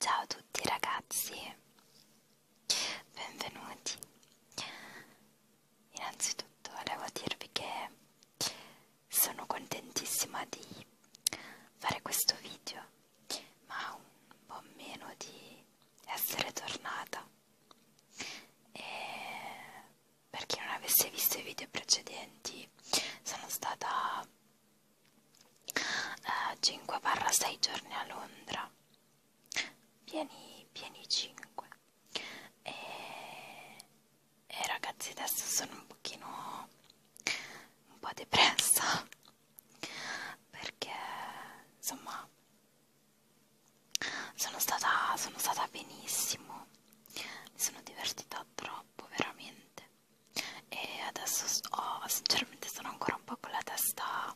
Ciao a tutti ragazzi, benvenuti. Innanzitutto volevo dirvi che sono contentissima di fare questo video, ma un po' meno di essere tornata. E per chi non avesse visto i video precedenti, sono stata 5-6 giorni a Londra, pieni 5, e ragazzi adesso sono un po' depressa perché insomma sono stata benissimo, mi sono divertita troppo veramente, e adesso sinceramente sono ancora un po' con la testa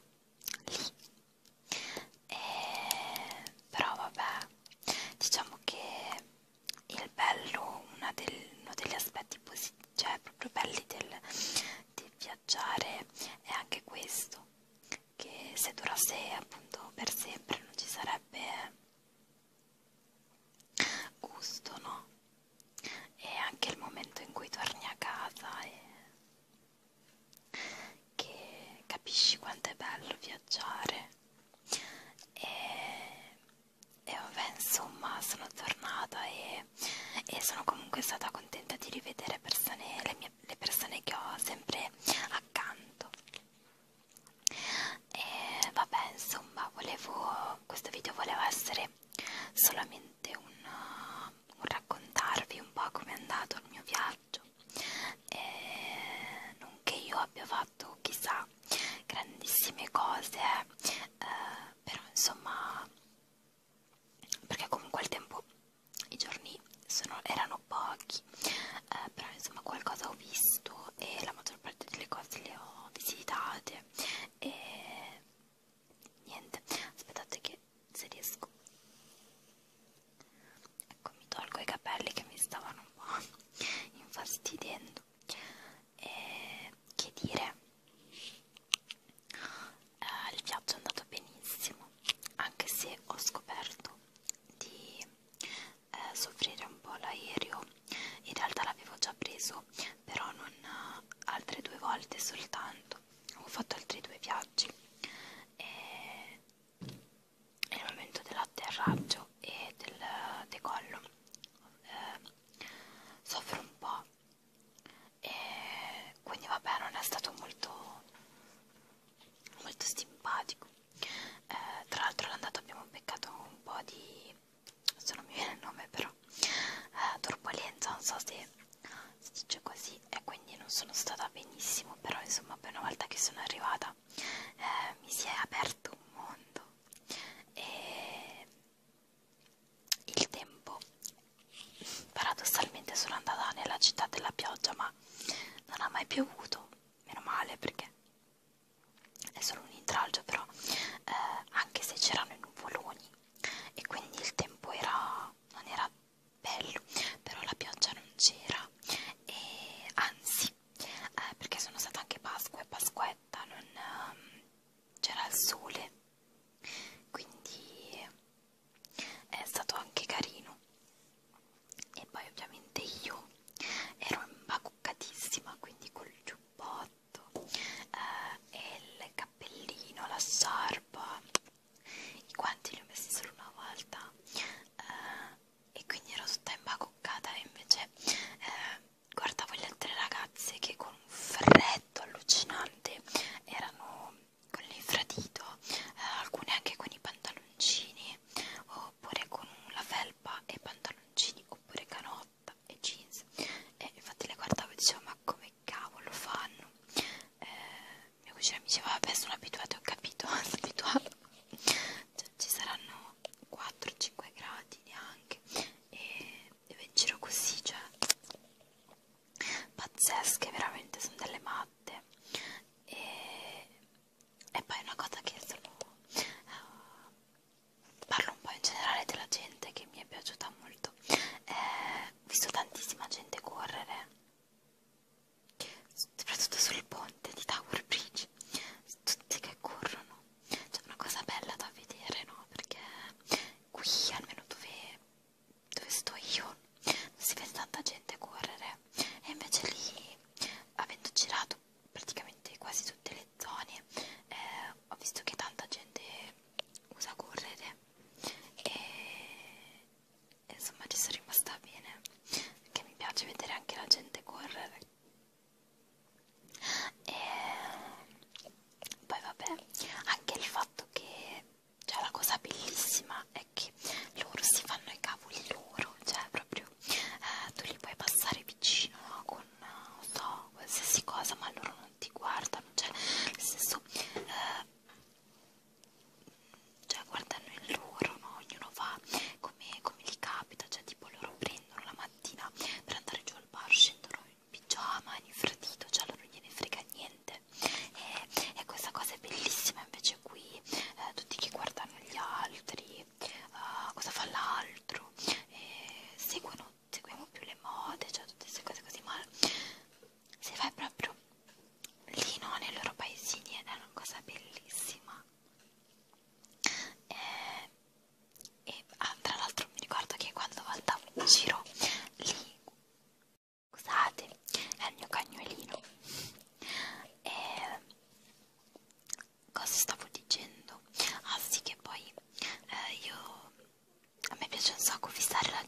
lì. Però vabbè, diciamo che il bello, uno degli aspetti positivi, cioè proprio belli di viaggiare è anche questo, che se durasse appunto per sempre non ci sarebbe gusto, no? E anche il momento in cui torni a casa e che capisci quanto è bello viaggiare. E vabbè, insomma, sono tornata e sono comunque stata contenta di rivedere le persone che ho sempre accanto. E vabbè, insomma, questo video voleva essere solamente un raccontarvi un po' come è andato il mio viaggio. E non che io abbia fatto chissà grandissime cose, però insomma, perché comunque al tempo i giorni erano pochi, però insomma qualcosa ho visto e la maggior parte delle cose le ho visitate. E niente, aspettate che se riesco, ecco, mi tolgo i capelli che mi stavano un po' infastidendo. E che dire, il viaggio è andato benissimo, anche se ho scoperto di soffrire un po' l'aereo. In realtà l'avevo già preso, però non altre 2 volte soltanto. Ho fatto altri 2 viaggi e nel momento dell'atterraggio e del decollo soffro un po', e quindi vabbè, non è stato molto simpatico. Tra l'altro all'andata abbiamo beccato un po' di, adesso non mi viene il nome, però turbolenza, non so se si dice così, e quindi non sono stata benissimo, però insomma poi una volta che sono arrivata mi si è aperto un mondo, e il tempo, paradossalmente sono andata nella città della pioggia, ma non ha mai piovuto, meno male, perché è solo un intralcio, però anche se c'erano i nuvoloni e quindi il tempo non era bello, però la pioggia non c'era, e anzi, perché sono stata anche Pasqua e Pasquetta,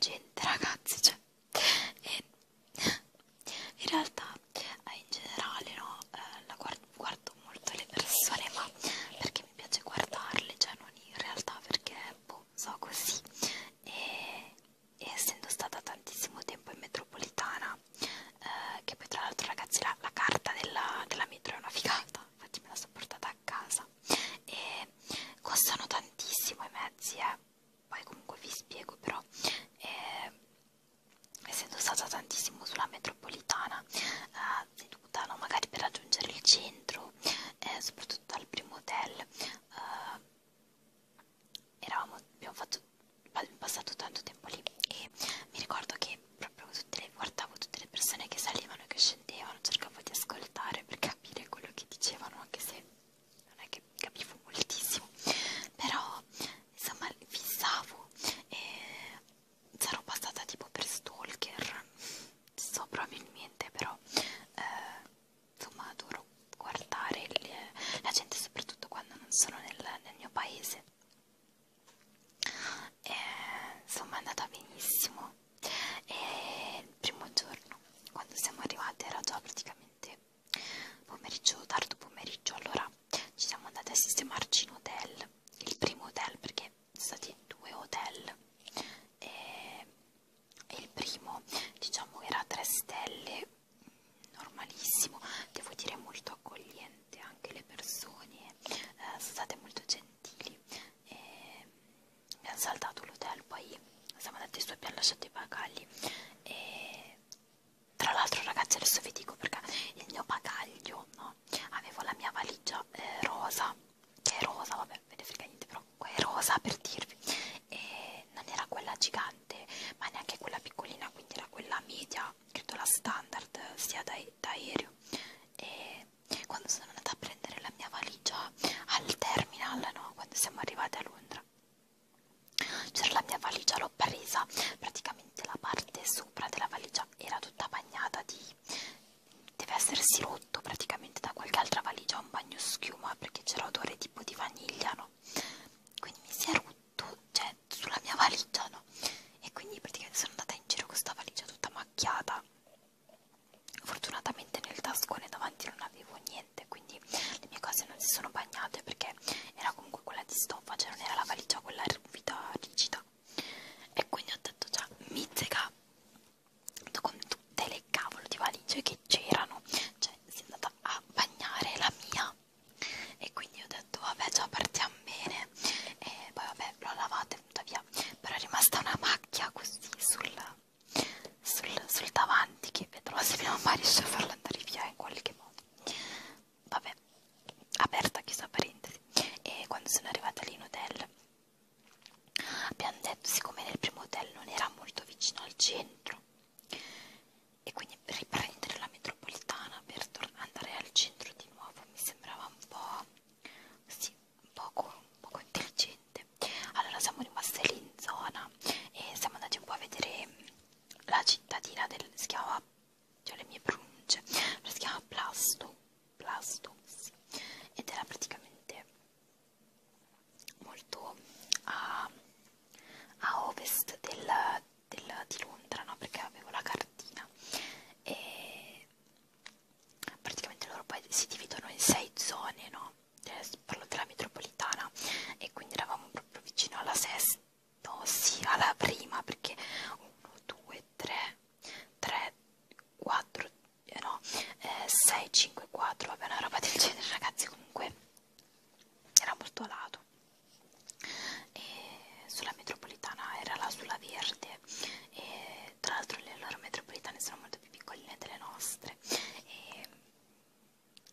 gente, ragazzi, cioè, e in realtà in generale no, guardo molto le persone, ma perché mi piace guardarle, cioè non in realtà perché boh, so così. E essendo stata tantissimo tempo in metropolitana, che poi tra l'altro ragazzi la carta della metro è una figata, infatti me la sono portata a casa, e costano tantissimo i mezzi, poi comunque vi spiego, però essendo stata tantissimo sulla metropolitana, seduta, no, magari per raggiungere il centro, soprattutto al primo hotel, abbiamo passato tanto tempo lì, e mi ricordo che proprio guardavo tutte le persone che salivano e che scendevano, cercavo di ascoltare per capire quello che dicevano, anche se non è che capivo moltissimo, però insomma fissavo, e sarò passata tipo per stalker, so probabilmente, però insomma adoro guardare la gente, soprattutto quando non sono nel mio paese. E, insomma è andata benissimo, e il primo giorno quando siamo arrivati era già praticamente pomeriggio, tardo pomeriggio, allora ci siamo andati a sistemarci in hotel, il primo hotel, perché sono stati 2 hotel, e il primo diciamo era 3 stelle, normalissimo, devo dire molto accogliente, anche le persone sono state molto gentili, e mi hanno saltato l'hotel, poi siamo andati su e abbiamo lasciato i bagagli, e tra l'altro ragazzi adesso vi dico perché il mio bagaglio, no? Avevo la mia valigia rosa, che è rosa, vabbè, ve ne frega niente, però è rosa per dirvi, e non era quella gigante ma neanche quella piccolina, quindi era quella media, credo la standard sia da aereo. E quando sono andata a prendere la mia valigia al terminal, no? Quando siamo arrivati a Londra, c'era la mia valigia, l'ho presa, praticamente la parte sopra della valigia era tutta bagnata deve essersi rotto praticamente da qualche altra valigia, un bagno schiuma, perché c'era odore tipo di vaniglia, no? Quindi mi si è rotto, cioè, sulla mia valigia, no? E quindi praticamente sono andata in giro con questa valigia tutta macchiata. Fortunatamente nel tascone davanti non avevo niente, quindi le mie cose non si sono bagnate, perché era comunque quella di stoffa, cioè non era la valigia quella ruvida, rigida. E quindi ho detto già, mizzica, con tutte le cavolo di valigie che c'erano, cioè si è andata a bagnare la mia, e quindi ho detto vabbè, già partiamo bene, e poi vabbè l'ho lavata e venuta via, però è rimasta una macchia così sul davanti, che vedrò se mia mamma riesce a farla andare via in qualche modo. Vabbè, aperta chiusa parentesi. E quando sono arrivata lì in hotel abbiamo detto, siccome nel primo hotel non era molto vicino al centro, e quindi per riprendere la metropolitana per andare al centro di nuovo mi sembrava un po' sì, un poco intelligente, allora siamo rimaste lì in zona e siamo andati un po' a vedere la cittadina si chiama, cioè le mie pronunce, si chiama Blasto, sì. Ed era praticamente molto a ovest di Londra, no? Perché avevo la cartina, e praticamente loro poi si dividono in 6 zone, no? Parlo della metropolitana, e quindi eravamo proprio vicino alla sesta, no, sì, alla prima, perché 1, 2, 3, 4, no, 6, 5, 4, vabbè, una roba del genere, ragazzi, comunque era molto a lato. E sulla metropolitana era là sulla verde, e tra l'altro le loro metropolitane sono molto più piccoline delle nostre, e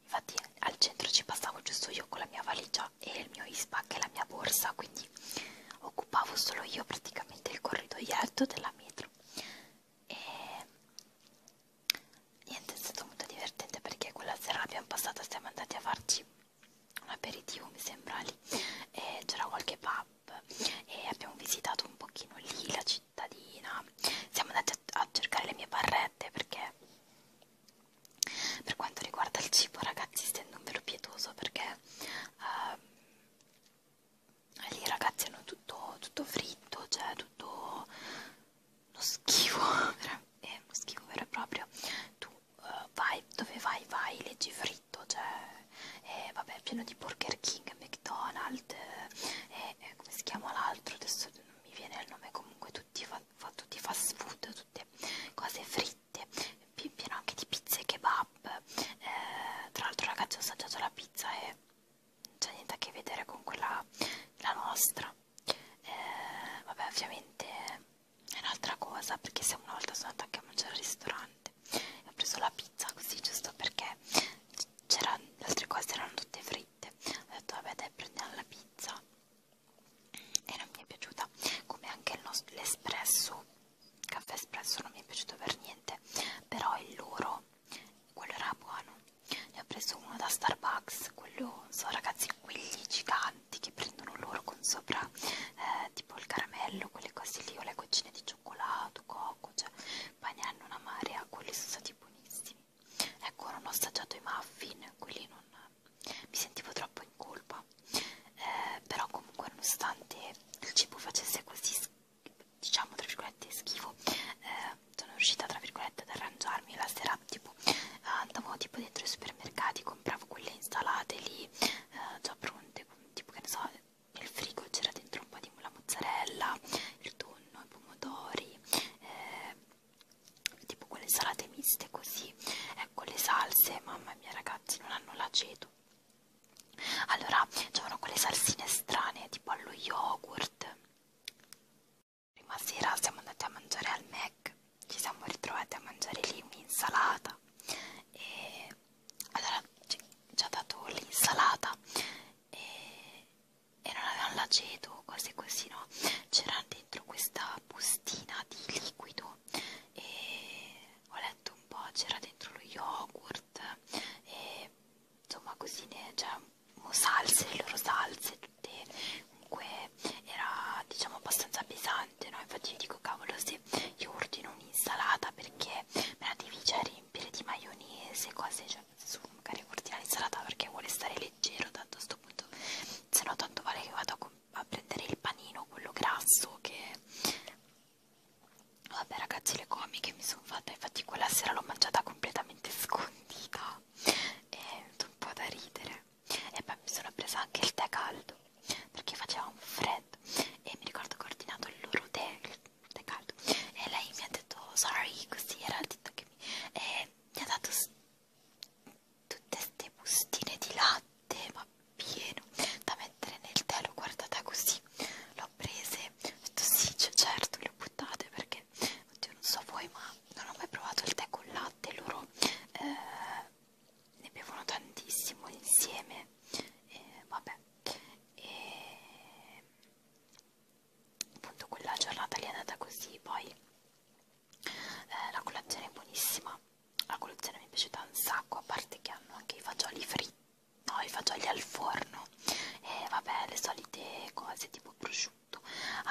infatti al centro ci passavo giusto io con la mia valigia e il mio ispac e la mia borsa, quindi occupavo solo io praticamente il corridoietto della metro. E niente, è stato molto divertente perché quella sera l'abbiamo passata, siamo andati a farci un aperitivo, mi sembra lì, e c'era qualche pub, e abbiamo visitato un pochino lì la cittadina, siamo andati a cercare le mie barrette, perché per quanto riguarda il cibo, ragazzi, stendo un velo pietoso, perché lì ragazzi hanno tutto fritto, cioè tutto casa, perché se una volta sono andata anche a mangiare al ristorante e ho preso la pizza così, giusto perché le altre cose erano tutte fritte. Ho detto vabbè dai, prendiamo la pizza e non mi è piaciuta, come anche l'espresso, caffè espresso non mi è piaciuto per niente, però il loro, quello era buono. Ne ho preso uno da Starbucks, quello, so ragazzi, quelli giganti che prendono loro con sopra tipo il caramello, quelle cose lì, o le goccine di cioccolato, cocco, cioè poi ne hanno una marea, quelli sono stati buonissimi. Ecco, non ho assaggiato i muffin, quelli non mi sentivo troppo in colpa, però comunque nonostante il cibo facesse così, diciamo tra virgolette, schifo, sono riuscita tra virgolette ad arrangiarmi. La sera tipo andavo tipo dentro i supermercati, compravo quelle insalate lì già pronte, tipo che ne so, nel frigo c'era dentro un po' di la mozzarella, il tonno, i pomodori, tipo quelle salate miste così, ecco le salse, mamma mia ragazzi, non hanno l'aceto. Allora c'erano quelle salsine strane tipo allo yogurt. Prima sera siamo andati a mangiare al Mac, ci siamo ritrovati a mangiare lì un'insalata e allora ci ha dato l'insalata e non avevano l'aceto, cose così, no? C'era dentro questa bustina di liquido e ho letto un po', c'era dentro lo yogurt e insomma così, cioè salse, le loro salse, tutte, comunque era diciamo abbastanza pesante, no? Infatti io dico cavolo, se io ordino un'insalata perché me la devi già riempire di maionese, cose, cioè su magari ordina l'insalata perché vuole stare leggero, tanto a sto punto, se no tanto vale che vado a prendere il panino, quello grasso che... Vabbè ragazzi, le comiche mi sono fatta, infatti quella sera l'ho mangiata completamente scondita e un po' da ridere. E poi mi sono presa anche il tè caldo perché faceva un freddo e mi ricordo che ho ordinato il loro tè, il tè caldo, e lei mi ha detto sorry, così era il detto che mi ha dato tutte ste bustine di latte, ma pieno, da mettere nel tè. L'ho guardata così, l'ho prese, ho detto sì, cioè, certo, le ho buttate perché, oddio, non so voi, ma non ho mai provato il tè con latte. Loro ne bevono tantissimo insieme, vabbè, e appunto quella giornata lì è andata così. Poi la colazione è buonissima, la colazione mi è piaciuta un sacco, a parte che hanno anche i fagioli fritti, no, i fagioli al forno e vabbè le solite cose tipo prosciutto,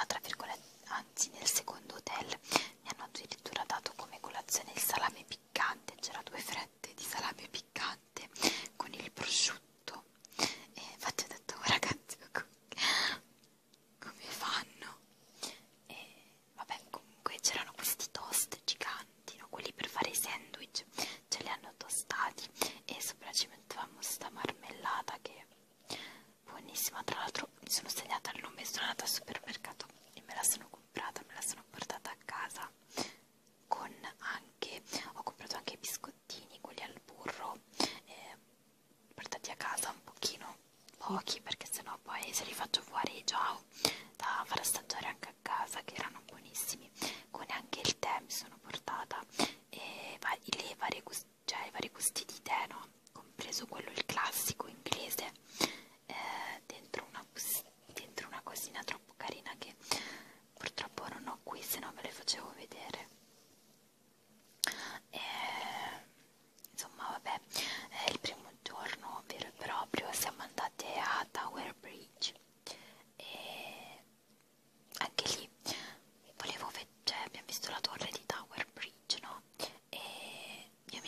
tra virgolette, anzi nel secondo hotel mi hanno addirittura dato come colazione il salame piccante, c'era 2 fette di salame piccante con il prosciutto e infatti ho detto oh, ragazzi come fanno? E vabbè, comunque c'erano questi toast giganti, no? Quelli per fare i sandwich, ce li hanno tostati e sopra ci mettevamo sta marmellata che è buonissima. Tra l'altro mi sono segnata il nome, sono andata al supermercato e me la sono comprata, me la sono portata a casa con anche, ho comprato anche i biscottini, quelli al burro, portati a casa un pochino, pochi, perché sennò poi se li faccio fuori già da far assaggiare anche a casa, che erano buonissimi. Con anche il tè mi sono portata e cioè, i vari gusti di tè, no? Compreso quello il classico inglese, dentro una cosina troppo carina che purtroppo non ho qui, se no ve le facevo vedere. Insomma vabbè, il primo giorno vero e proprio siamo andate a Tower Bridge e anche lì volevo vedere, cioè abbiamo visto la torre di Tower Bridge, no? E io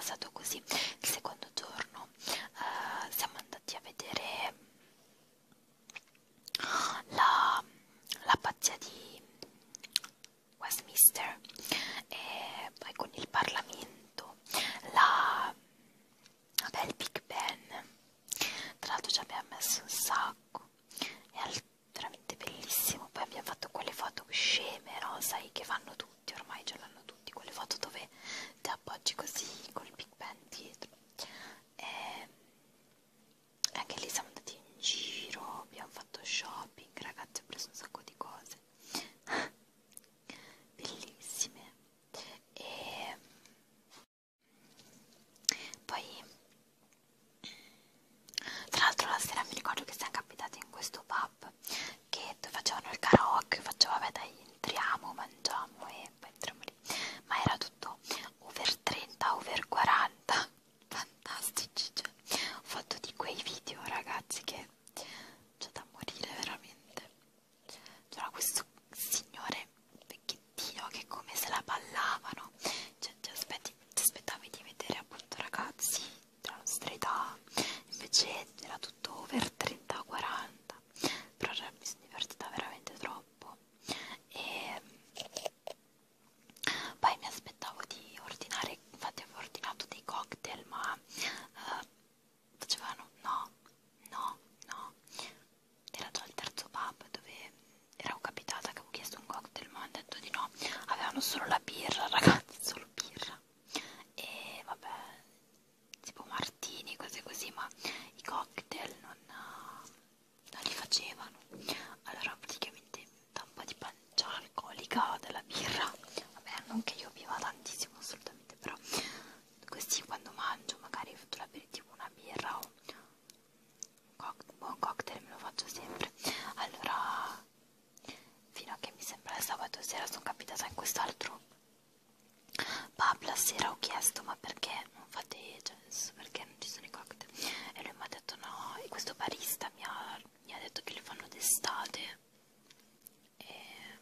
passato così. Il secondo giorno siamo andati a vedere l'abbazia di Westminster e poi con il Parlamento, vabbè, il Big Ben. Tra l'altro ci abbiamo messo un sacco, è veramente bellissimo. Poi abbiamo fatto quelle foto sceme, no? Sai che fanno tutti, ormai ce l'hanno tutti, quelle foto dove ti appoggi così col Big Ben dietro. E anche lì siamo andati in giro, abbiamo fatto shopping, ragazzi, ho preso un sacco di cose bellissime. E poi tra l'altro la sera mi ricordo che siamo capitati in questo pub che facevano il karaoke, facevo vabbè dai, entriamo, mangiamo e poi entriamo lì, ma era tutto over 30, over 40, fantastici, cioè, ho fatto di quei video, ragazzi, che c'è da morire veramente. C'era questo signore vecchiettino che come se la ballavano, cioè ti aspettavi di vedere appunto ragazzi della nostra età, invece era tutto over 30-40, però mi sono divertita veramente troppo. E poi mi aspettavo di ordinare, infatti avevo ordinato dei cocktail, ma facevano no, era già il terzo pub dove ero capitata che avevo chiesto un cocktail, ma hanno detto di no, avevano solo la birra, ragazzi, solo birra. E vabbè, tipo martini, cose così, ma i cocktail non li facevano. Allora praticamente da un po' di pancia alcolica della birra, vabbè, non che io beva tantissimo assolutamente, però così quando mangio magari ho fatto l'aperitivo, una birra o un buon cocktail me lo faccio sempre. Allora fino a che mi sembra il sabato sera sono capitata in quest'altro pub. La sera ho chiesto ma perché non fate, cioè, perché non ci sono i cocktail, e lui mi ha detto no, e questo barista mi ha detto che li fanno d'estate. E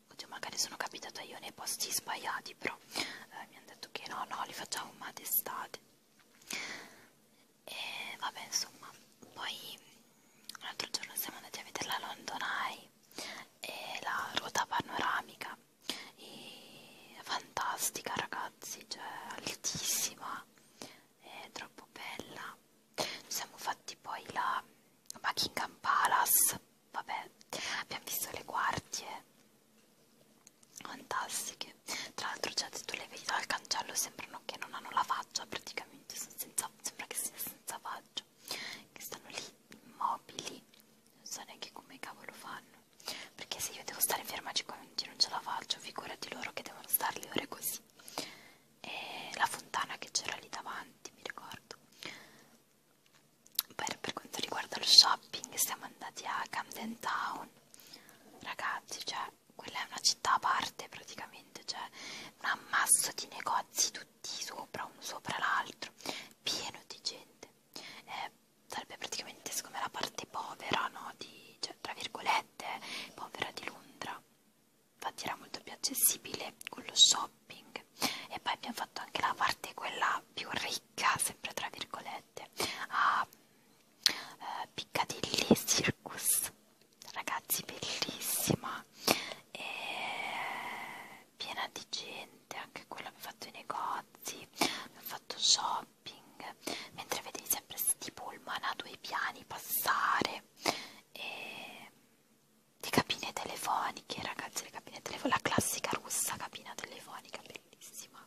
oddio, magari sono capitata io nei posti sbagliati, però mi hanno detto che no, li facciamo ma d'estate. E vabbè, insomma, poi l'altro giorno siamo andati a vedere la London Eye e la ruota panoramica, e fantastica, ragazzi, cioè altissima, è troppo bella. Ci siamo fatti poi la Buckingham Palace, vabbè, abbiamo visto le guardie fantastiche. Tra l'altro già se tu le vedi dal cancello sembrano che non hanno la faccia, praticamente sembra che sia senza faccia, che stanno lì immobili, non so neanche come cavolo fanno, perché se io devo stare ferma 5 minuti non ce la faccio, figurati loro che devono stare le ore così. E la fontana che c'era lì davanti, mi ricordo. Poi per quanto riguarda lo shopping siamo andati a Camden Town, ragazzi, cioè quella è una città a parte praticamente, cioè un ammasso di negozi tutti sopra, uno sopra l'altro, pieno di gente. Sarebbe praticamente secondo me la parte povera, no? Cioè, tra virgolette, povera di Londra. Infatti era molto più accessibile con lo shopping. E poi abbiamo fatto anche la parte quella più ricca, sempre tra virgolette, a Piccadilly Circus, ragazzi, bellissima, e piena di gente, anche quella. Abbiamo fatto i negozi, abbiamo fatto shopping, mentre vedevi sempre sti pullman a 2 piani passare, e le cabine telefoniche, ragazzi, la classica russa cabina telefonica, bellissima.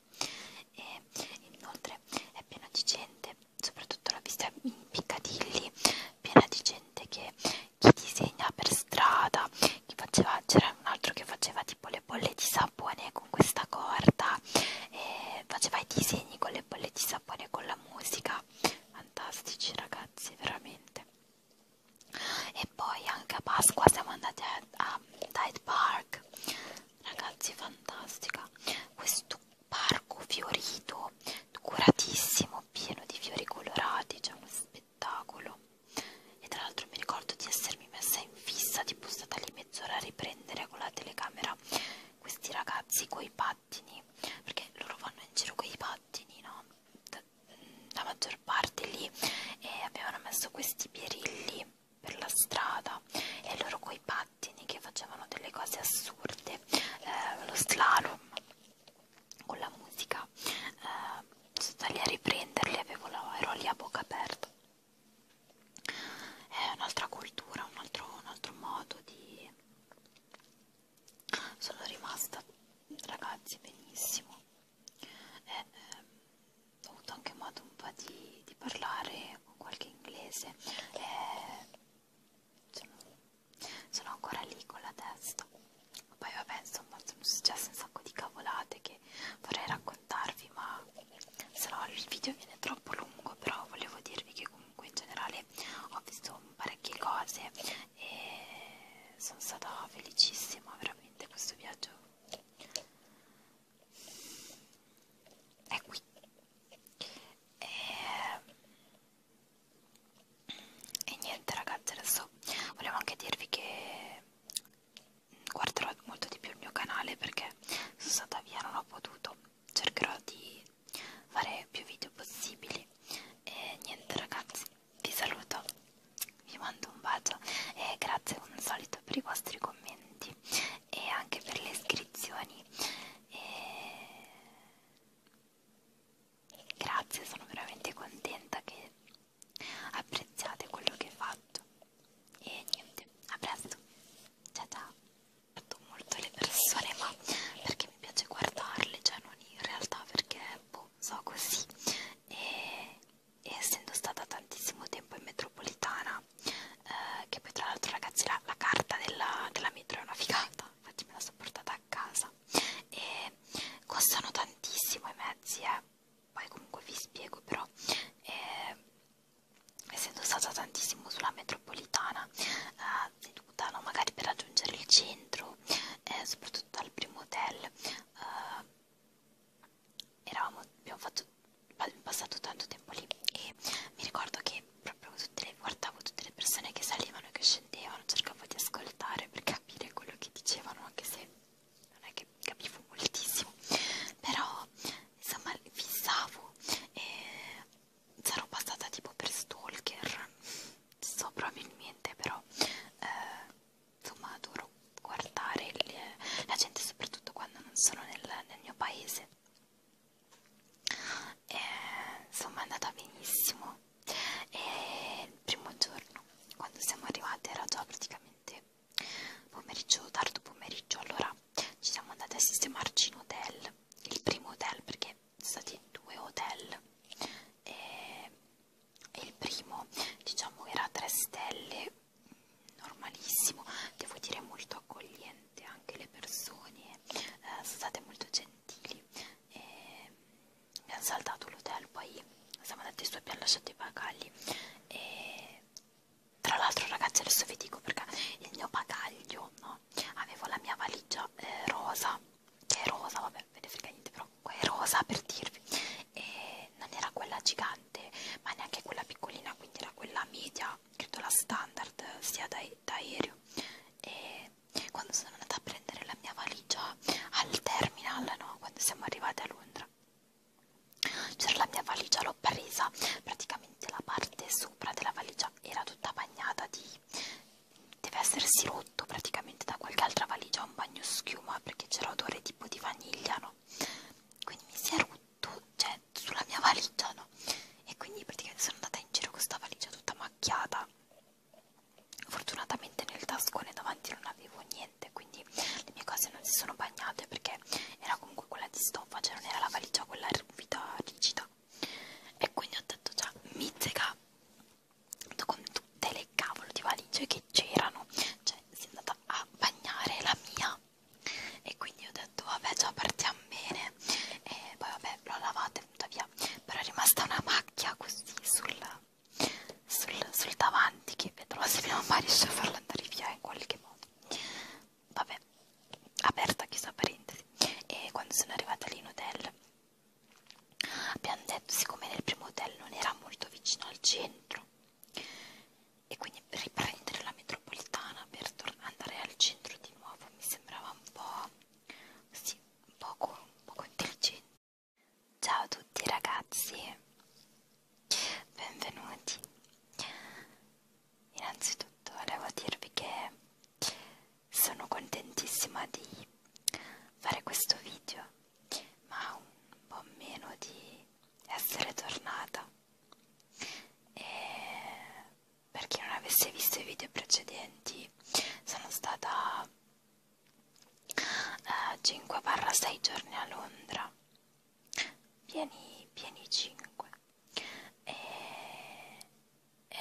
E inoltre è piena di gente, soprattutto l'ho vista in Piccadilly, piena di gente che chi disegna per strada, c'era un altro che faceva tipo le bolle di sapone con questa corda, e faceva i disegni con le bolle di sapone con perso questi birilli per la strada e loro coi pattini che facevano delle cose assurde, lo slalom con la musica, sono stata lì a riprenderli, ero lì a bocca aperta. È un'altra cultura, un altro modo di... Sono rimasta, ragazzi, benissimo. Ho avuto anche modo un po' di parlare con qualche inglese. Sono ancora lì con la testa. Poi vabbè, insomma, sono successe un sacco di cavolate che vorrei raccontarvi, ma se no il video viene troppo lungo. Però volevo dirvi che comunque in generale ho visto parecchie cose e sono stata felicissima, veramente. Questo viaggio è qui. E niente, ragazzi, adesso volevo anche dirvi che guarderò molto di più il mio canale perché sono stata via, non ho potuto. Cercherò di fare più video possibili. E niente, ragazzi, vi saluto, vi mando un bacio e grazie come al solito per i vostri commenti e anche per le iscrizioni. Grazie, sono veramente contenta che apprezziate quello che ho fatto. E niente, a presto, ciao ciao. Guardo molto le persone, ma perché mi piace guardarle, cioè non in realtà perché boh, so così. E essendo stata tantissimo tempo in metropolitana, che poi tra l'altro, ragazzi, la carta della metro è una figata, infatti me la sono portata a casa e costano tantissimo i mezzi, poi comunque vi spiego. Però essendo stata tantissimo sulla metropolitana, seduta, no, magari per raggiungere il centro, soprattutto dal primo hotel, abbiamo passato tanto tempo lì e mi ricordo che proprio guardavo tutte le persone che salivano e che scendevano, cercavo di ascoltare per capire quello che dicevano, anche se non è che capivo moltissimo, però insomma fissavo e sarò passata tipo per stalker, so probabilmente, però insomma adoro guardare la gente, soprattutto quando non sono nel mio paese. E, insomma è andata benissimo e il primo giorno quando siamo arrivati era già praticamente pomeriggio, tardo pomeriggio, allora ci siamo andati a sistemarci in hotel, il primo hotel perché sono stati 2 hotel e il primo diciamo era 3 stelle, normalissimo, devo dire molto accogliente, anche le persone sono state molto gentili e abbiamo saltato l'hotel, poi siamo andati su e abbiamo lasciato i bagagli e tra l'altro, ragazzi, adesso vi dico perché il mio bagaglio, no? Avevo la mia valigia rosa, che è rosa, vabbè, ve ne frega niente, però è rosa per dirvi, e non era quella gigante ma neanche quella piccolina, quindi era quella media, credo la standard sia da aereo. E quando sono andata a prendere la mia valigia al terminal, no? Quando siamo arrivati a Londra, c'era la mia valigia, l'ho presa, praticamente la parte sopra della valigia era tutta bagnata deve essersi rotto praticamente da qualche altra valigia, un bagno schiuma, perché c'era odore tipo di vaniglia, no? Quindi mi si è rotto, cioè, sulla mia valigia, no? E quindi praticamente sono andata in giro con questa valigia tutta macchiata. Fortunatamente nel tascone davanti non avevo niente, quindi le mie cose non si sono bagnate perché era comunque quella di stoffa, cioè non era la valigia quella ruvida, rigida. E quindi ho detto già, mi 6 giorni a Londra, pieni 5. E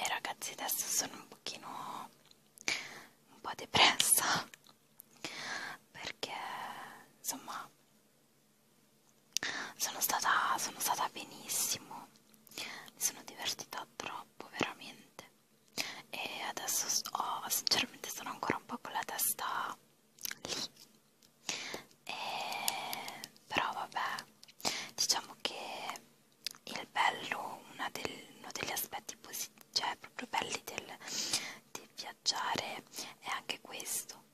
ragazzi, adesso sono un po' depressa, perché insomma sono stata benissimo, mi sono divertita troppo veramente, e adesso sinceramente sono ancora un po' con la testa lì. Però vabbè, diciamo che il bello, uno degli aspetti positivi, cioè proprio belli del viaggiare, è anche questo,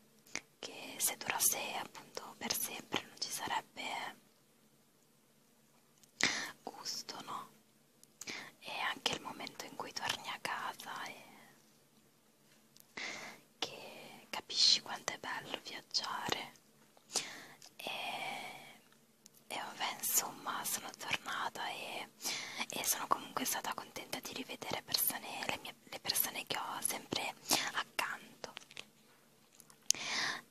che se durasse appunto per sempre non ci sarebbe gusto, no? E anche il momento in cui torni a casa e che capisci quanto è bello viaggiare. E vabbè, insomma, sono tornata e sono comunque stata contenta di rivedere le persone che ho sempre accanto.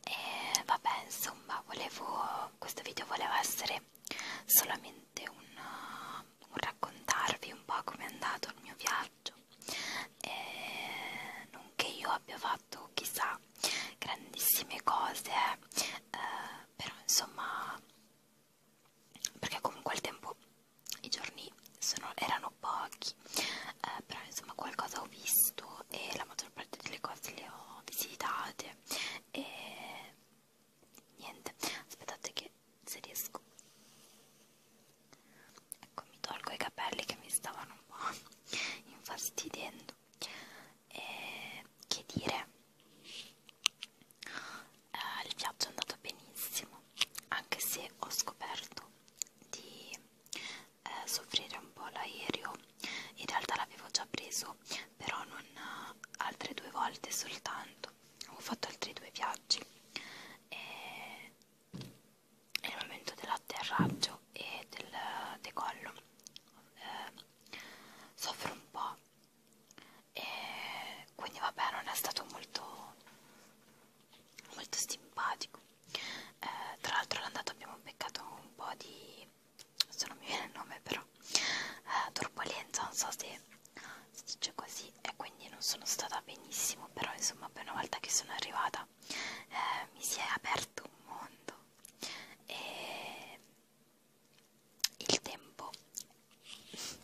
E vabbè, insomma, questo video voleva essere solamente un raccontarvi un po' come è andato il mio viaggio, e non che io abbia fatto chissà grandissime cose, però insomma, perché comunque al tempo i giorni erano pochi, però insomma qualcosa ho visto e la maggior parte delle cose le ho visitate. E niente, aspettate che se riesco, ecco, mi tolgo i capelli che mi stavano un po' infastidendo. E che dire, il viaggio è andato benissimo, anche se ho scoperto di soffrire un po' l'aereo. In realtà l'avevo già preso, però non altre 2 volte soltanto, ho fatto altri 2 viaggi, e nel momento dell'atterraggio e del decollo soffro un po', e quindi vabbè, non è stato molto simpatico. Tra l'altro all'andata abbiamo beccato un po' di, adesso non mi viene il nome, però turbolenza, non so se si dice così, e quindi non sono stata benissimo, però insomma poi una volta che sono arrivata mi si è aperto un mondo, e il tempo,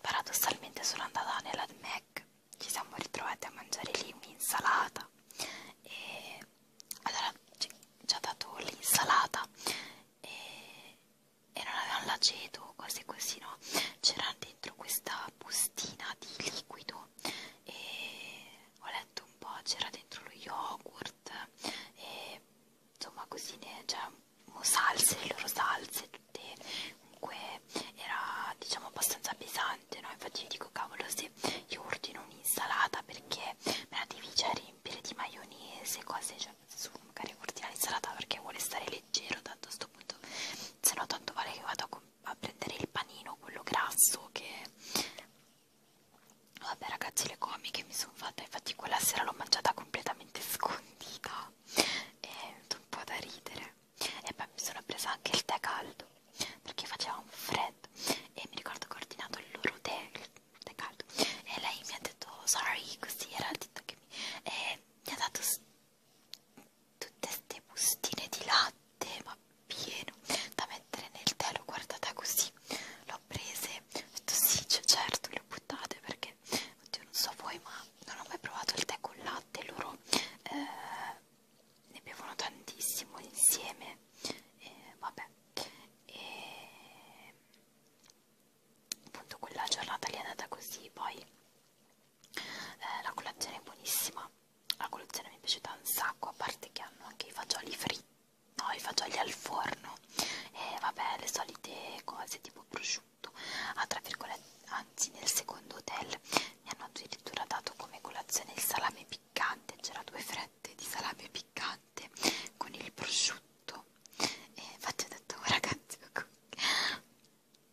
paradossalmente sono andata nella Mac, ci siamo ritrovati a mangiare lì un'insalata, e allora ci ha dato l'insalata e non avevano l'aceto o cose così, no? C'era dentro questa bustina di liquido e ho letto un po', c'era dentro lo yogurt e insomma così, cioè salse, le loro salse tutte, comunque era diciamo abbastanza pesante, no? Infatti io dico, cavolo, se io ordino un'insalata perché me la devi già riempire di maionese, cose, cioè su magari ordina l'insalata perché vuole stare leggero, tanto a sto punto se no tanto vale che vado a prendere il panino, quello grasso, che vabbè ragazzi, le comiche mi sono fatta, infatti quella sera l'ho mangiata completamente scondita e un po' da ridere. E poi mi sono presa anche il tè caldo perché faceva un freddo e mi ricordo che ho ordinato il loro tè, il tè caldo, e lei mi ha detto sorry, così era il detto che mi ha dato tutte ste bustine di latte, ma pieno, da mettere nel tè. L'ho guardata così, l'ho prese, ho detto sì, cioè, certo, le ho buttate perché, oddio, non so voi, ma non ho mai provato il tè con latte. Loro ne bevono tantissimo insieme, vabbè, e appunto quella giornata lì è andata così. Poi la colazione è buonissima, la colazione mi è piaciuta un sacco, a parte che hanno anche i fagioli fritti, no, i fagioli al forno, e vabbè, le solite cose tipo prosciutto. Tra virgolette, anzi, nel secondo hotel mi hanno addirittura dato come colazione il salame piccante, c'era 2 fette di salame piccante con il prosciutto, e infatti ho detto, oh, ragazzi,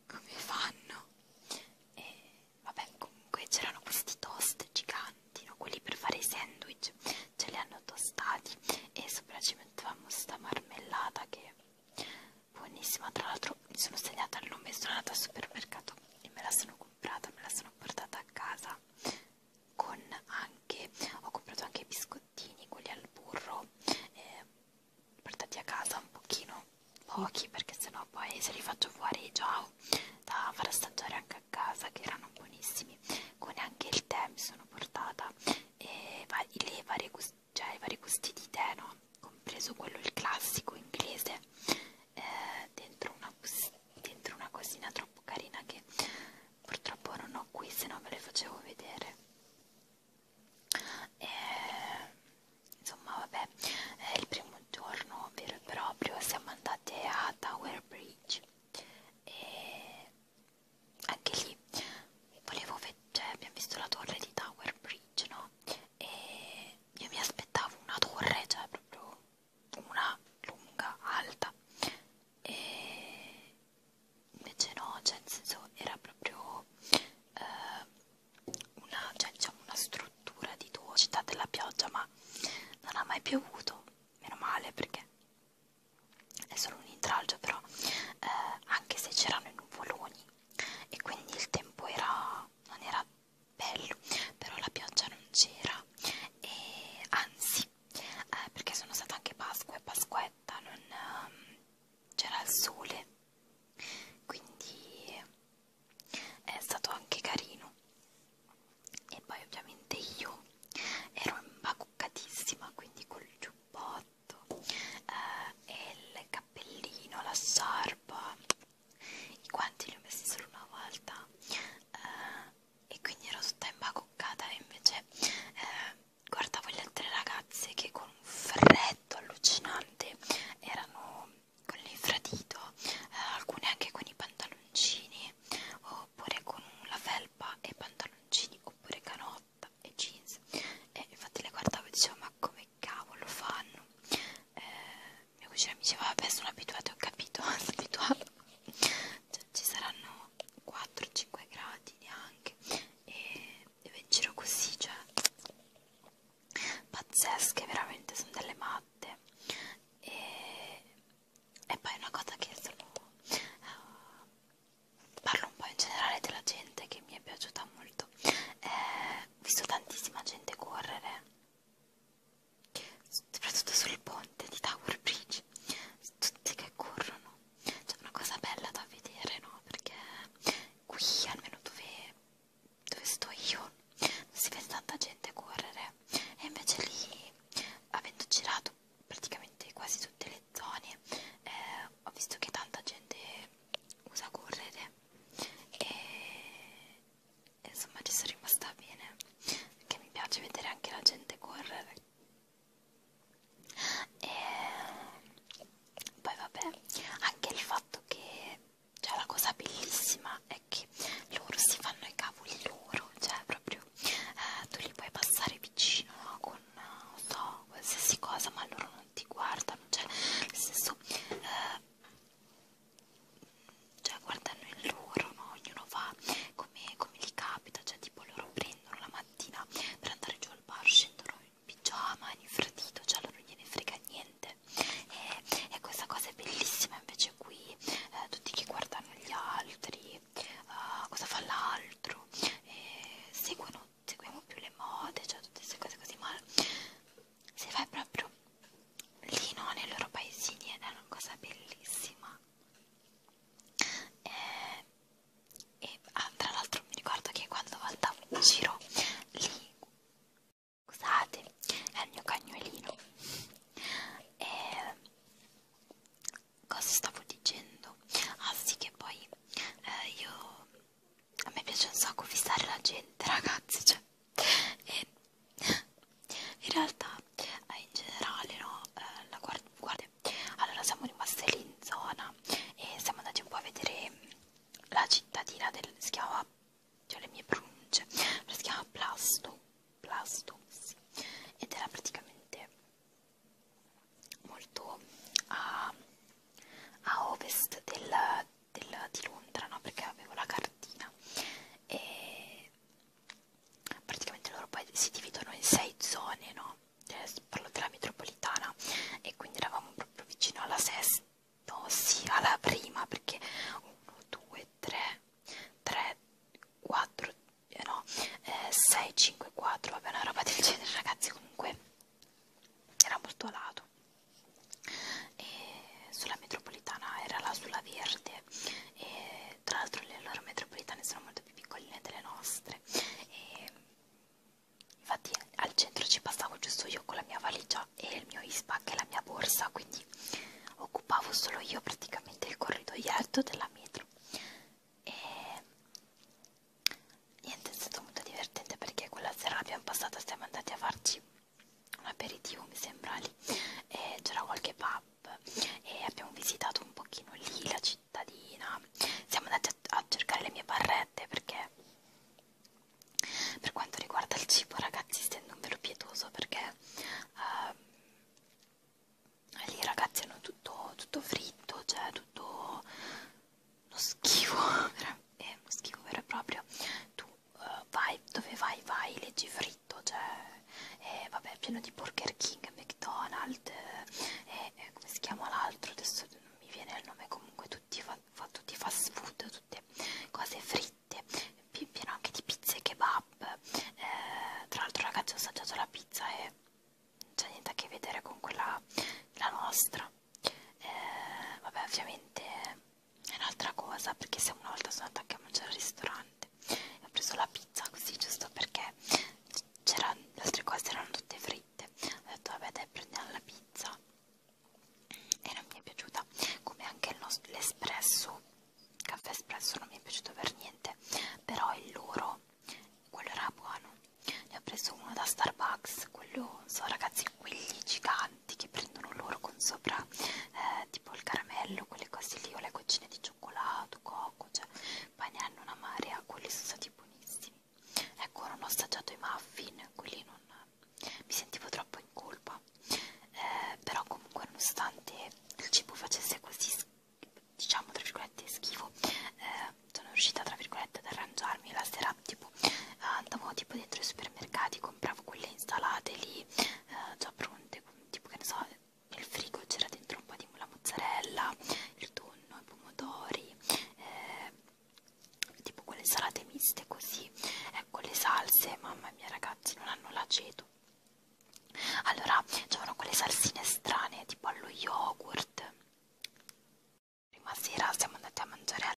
come fanno? E vabbè, comunque c'erano questi toast giganti, no? Quelli per fare i sandwich, ce li hanno tostati e sopra ci mettevamo sta marmellata che è buonissima. Tra veramente ragazzi, cioè, e in realtà in generale no, la guardia, allora siamo rimaste lì in zona e siamo andati un po' a vedere la cittadina del, si chiamava, cioè le mie pronunce, si chiama Plasto, sì, ed era praticamente molto a ovest di Londra, no? Perché avevo la cartina e praticamente loro poi si dividono in 6 zone, no? Parlo della metropolitana e quindi eravamo proprio vicino alla sesta, no, sì, alla prima, perché 1, 2, 3, 4, no, 6, 5, 4, vabbè, una roba del genere, ragazzi, comunque era molto a lato. E sulla metropolitana era là sulla verde e tra l'altro le loro metropolitane sono molto più piccoline delle nostre e infatti al centro ci passavo giusto io con la mia valigia e il mio e-pack e la mia borsa, quindi occupavo solo io praticamente il corridoietto della metro e niente, è stato molto divertente perché quella sera l'abbiamo passata, siamo andati a farci un aperitivo mi sembra lì e c'era qualche pub e abbiamo visitato un pochino lì la cittadina, siamo andati a cercare le mie barrette perché per quanto riguarda il cibo ragazzi stendo un velo pietoso perché lì ragazzi hanno tutto fritto, cioè tutto uno schifo, è uno schifo vero e proprio. Tu vai, dove vai, leggi fritto, cioè vabbè, pieno di Burger King, McDonald's, come si chiama l'altro, adesso non mi viene il nome, comunque tutti tutti fast food, tutte cose fritte, pieno anche di pizze e kebab, tra l'altro ragazzi ho assaggiato la pizza e non c'è niente a che vedere con quella, la nostra, vabbè ovviamente è un'altra cosa perché se una volta sono andata anche a mangiare al ristorante e ho preso la pizza così giusto perché le altre cose erano tutte fritte, ho detto vabbè dai prendiamo la pizza e non mi è piaciuta, come anche l'espresso, caffè espresso non mi è piaciuto per niente, però il loro, quello era buono, ne ho preso uno da Starbucks, quello, so ragazzi, quelli giganti che prendono loro con sopra tipo il caramello, quelle cose lì, o le goccine di cioccolato, cocco, cioè poi ne hanno una marea, quelli sono stati buonissimi. Ecco, non ho assaggiato i muffin, quelli non mi sentivo troppo in colpa, però comunque nonostante il cibo facesse così, diciamo tra virgolette schifo, sono riuscita tra virgolette ad arrangiarmi la sera, tipo andavo tipo dentro i supermercati, compravo quelle insalate lì già pronte, tipo che ne so, nel frigo c'era dentro un po' di la mozzarella, il tonno, i pomodori, tipo quelle insalate miste così, ecco le salse, mamma mia ragazzi non hanno l'aceto. Allora